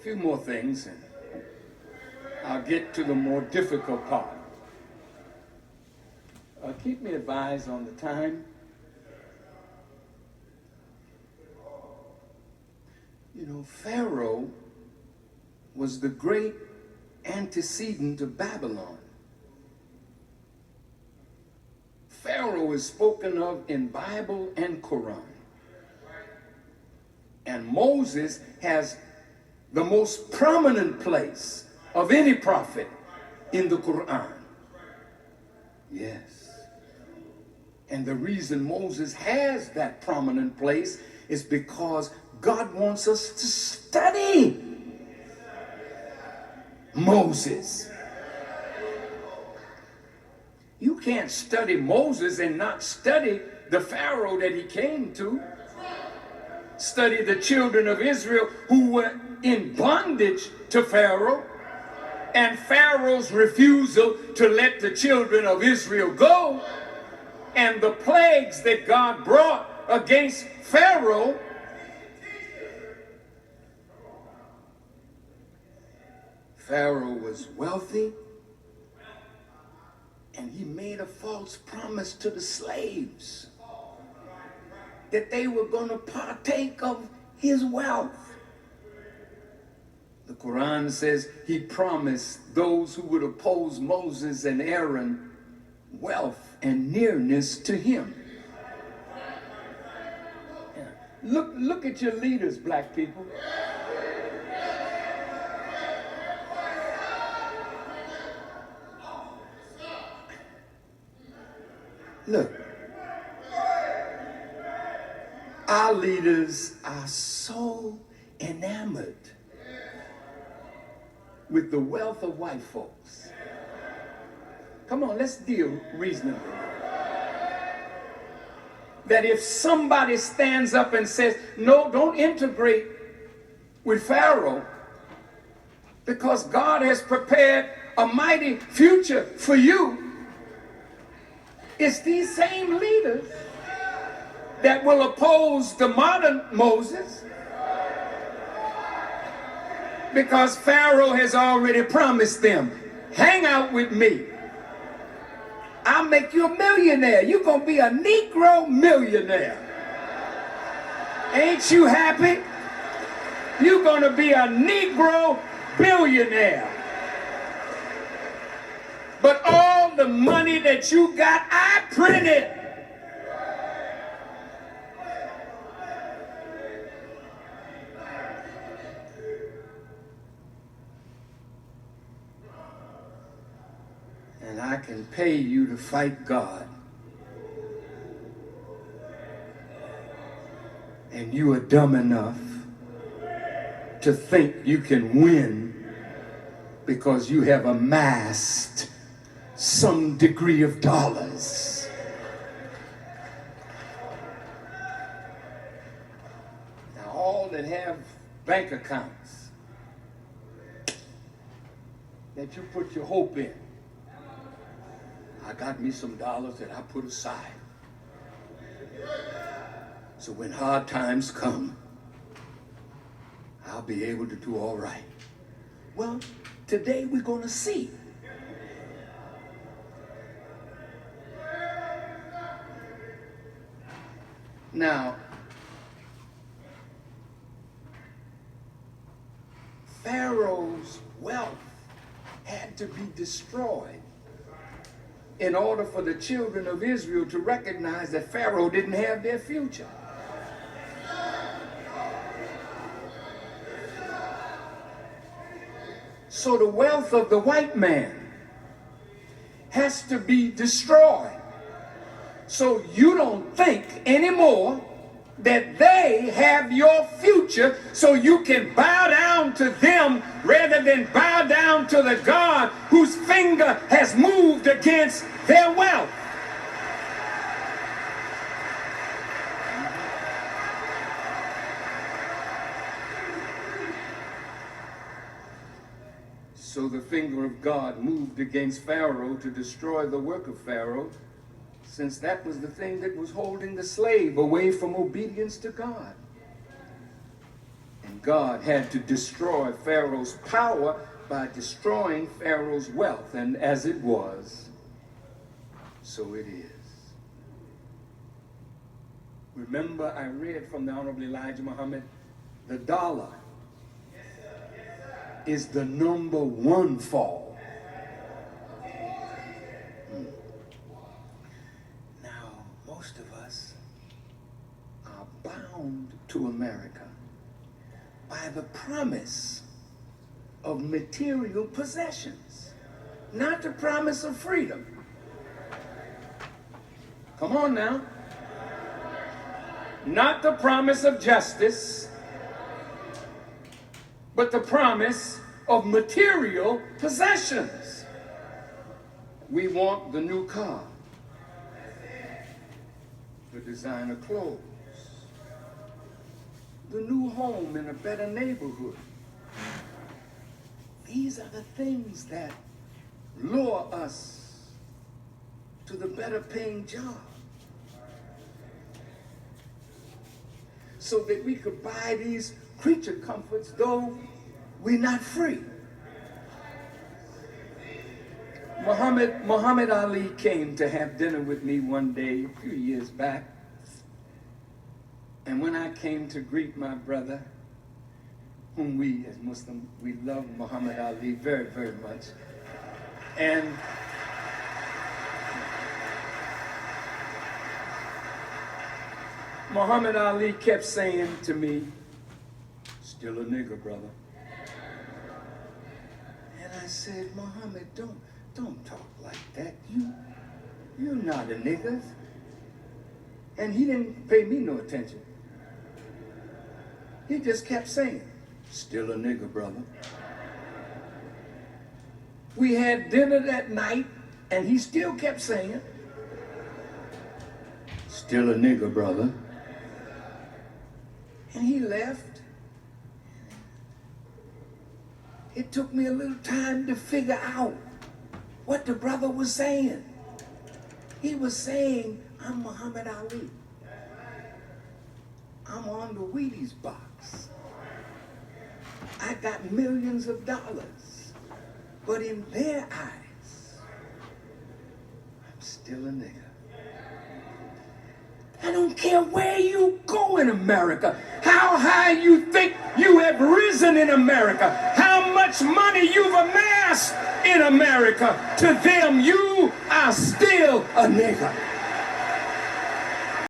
few more things, and I'll get to the more difficult part. Keep me advised on the time. You know, Pharaoh was the great antecedent of Babylon. Pharaoh is spoken of in Bible and Quran. And Moses has the most prominent place of any prophet in the Quran. Yes. And the reason Moses has that prominent place is because God wants us to study Moses. You can't study Moses and not study the Pharaoh that he came to. Study the children of Israel who were in bondage to Pharaoh, and Pharaoh's refusal to let the children of Israel go, and the plagues that God brought against Pharaoh. Pharaoh was wealthy, and he made a false promise to the slaves that they were going to partake of his wealth. The Quran says he promised those who would oppose Moses and Aaron wealth and nearness to him. Yeah. Look at your leaders, black people. Look, our leaders are so enamored with the wealth of white folks. Come on, let's deal reasonably. That if somebody stands up and says, no, don't integrate with Pharaoh, because God has prepared a mighty future for you, it's these same leaders that will oppose the modern Moses, because Pharaoh has already promised them, hang out with me. I'll make you a millionaire. You're going to be a Negro millionaire. Ain't you happy? You're going to be a Negro billionaire. But all the money that you got, I printed. And I can pay you to fight God. And you are dumb enough to think you can win because you have amassed some degree of dollars. Now, all that have bank accounts that you put your hope in, I got me some dollars that I put aside. So when hard times come, I'll be able to do all right. Well, today we're going to see. Now, Pharaoh's wealth had to be destroyed in order for the children of Israel to recognize that Pharaoh didn't have their future. So the wealth of the white man has to be destroyed. So you don't think anymore that they have your future, so you can bow down to them rather than bow down to the God whose finger has moved against their wealth. So the finger of God moved against Pharaoh to destroy the work of Pharaoh, since that was the thing that was holding the slave away from obedience to God. And God had to destroy Pharaoh's power by destroying Pharaoh's wealth. And as it was, so it is. Remember, I read from the Honorable Elijah Muhammad, the dollar is the #1 fall. Now, most of us are bound to America by the promise of material possessions, not the promise of freedom. Come on now. Not the promise of justice, but the promise of material possessions. We want the new car, the designer clothes, the new home in a better neighborhood. These are the things that lure us to the better paying job, so that we could buy these creature comforts, though we're not free. Muhammad Ali came to have dinner with me one day a few years back. And when I came to greet my brother, whom we as Muslims, we love Muhammad Ali very, very much. And Muhammad Ali kept saying to me, "Still a nigger, brother." And I said, "Muhammad, don't talk like that. You're not a nigger." And he didn't pay me no attention. He just kept saying, "Still a nigger, brother." We had dinner that night, and he still kept saying, "Still a nigger, brother." And he left. It took me a little time to figure out what the brother was saying. He was saying, "I'm Muhammad Ali. I'm on the Wheaties box. I got millions of dollars. But in their eyes, I'm still a nigger." I don't care where you go in America, how high you think you have risen in America, how much money you've amassed in America. To them, you are still a nigger.